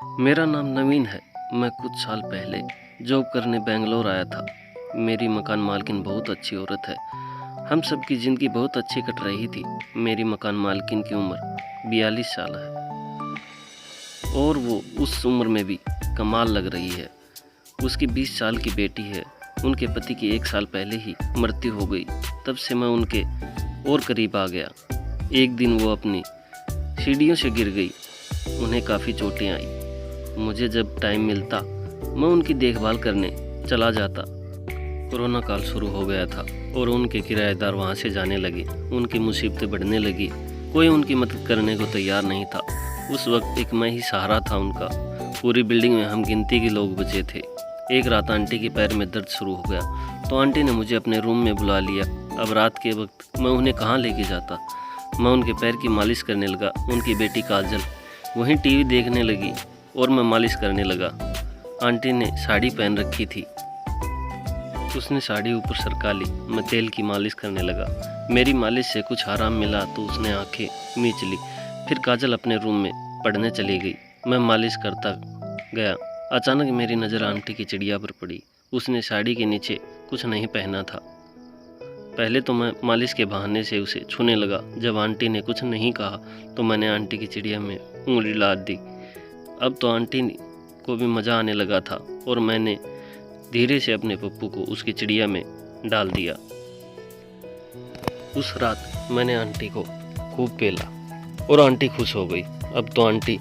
मेरा नाम नवीन है। मैं कुछ साल पहले जॉब करने बेंगलोर आया था। मेरी मकान मालकिन बहुत अच्छी औरत है। हम सब की ज़िंदगी बहुत अच्छी कट रही थी। मेरी मकान मालकिन की उम्र 42 साल है और वो उस उम्र में भी कमाल लग रही है। उसकी 20 साल की बेटी है। उनके पति की 1 साल पहले ही मृत्यु हो गई। तब से मैं उनके और करीब आ गया। एक दिन वो अपनी सीढ़ियों से गिर गई। उन्हें काफ़ी चोटें आई। मुझे जब टाइम मिलता मैं उनकी देखभाल करने चला जाता। कोरोना काल शुरू हो गया था और उनके किराएदार वहाँ से जाने लगे। उनकी मुसीबतें बढ़ने लगी। कोई उनकी मदद करने को तैयार नहीं था। उस वक्त एक मैं ही सहारा था उनका। पूरी बिल्डिंग में हम गिनती के लोग बचे थे। एक रात आंटी के पैर में दर्द शुरू हो गया तो आंटी ने मुझे अपने रूम में बुला लिया। अब रात के वक्त मैं उन्हें कहाँ लेके जाता। मैं उनके पैर की मालिश करने लगा। उनकी बेटी काजल वहीं टीवी देखने लगी और मैं मालिश करने लगा। आंटी ने साड़ी पहन रखी थी। उसने साड़ी ऊपर सरका ली। मैं तेल की मालिश करने लगा। मेरी मालिश से कुछ आराम मिला तो उसने आंखें मीच ली। फिर काजल अपने रूम में पढ़ने चली गई। मैं मालिश करता गया। अचानक मेरी नज़र आंटी की चिड़िया पर पड़ी। उसने साड़ी के नीचे कुछ नहीं पहना था। पहले तो मैं मालिश के बहाने से उसे छूने लगा। जब आंटी ने कुछ नहीं कहा तो मैंने आंटी की चिड़िया में उंगली डाल दी। अब तो आंटी को भी मज़ा आने लगा था और मैंने धीरे से अपने पप्पू को उसकी चिड़िया में डाल दिया। उस रात मैंने आंटी को खूब पेला और आंटी खुश हो गई। अब तो आंटी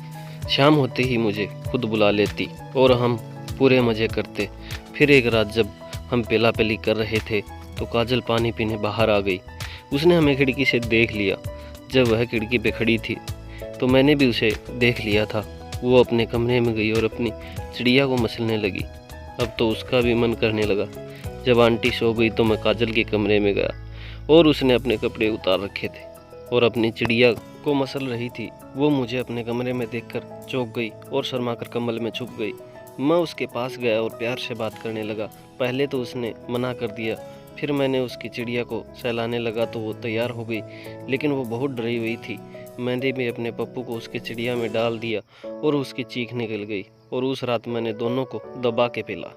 शाम होते ही मुझे खुद बुला लेती और हम पूरे मज़े करते। फिर एक रात जब हम पेला पेली कर रहे थे तो काजल पानी पीने बाहर आ गई। उसने हमें खिड़की से देख लिया। जब वह खिड़की पे खड़ी थी तो मैंने भी उसे देख लिया था। वो अपने कमरे में गई और अपनी चिड़िया को मसलने लगी। अब तो उसका भी मन करने लगा। जब आंटी सो गई तो मैं काजल के कमरे में गया और उसने अपने कपड़े उतार रखे थे और अपनी चिड़िया को मसल रही थी। वो मुझे अपने कमरे में देखकर चौंक गई और शर्माकर कम्बल में छुप गई। मैं उसके पास गया और प्यार से बात करने लगा। पहले तो उसने मना कर दिया। फिर मैंने उसकी चिड़िया को सहलाने लगा तो वो तैयार हो गई, लेकिन वो बहुत डरी हुई थी। मैंने भी अपने पप्पू को उसकी चिड़िया में डाल दिया और उसकी चीख निकल गई और उस रात मैंने दोनों को दबा के पेला।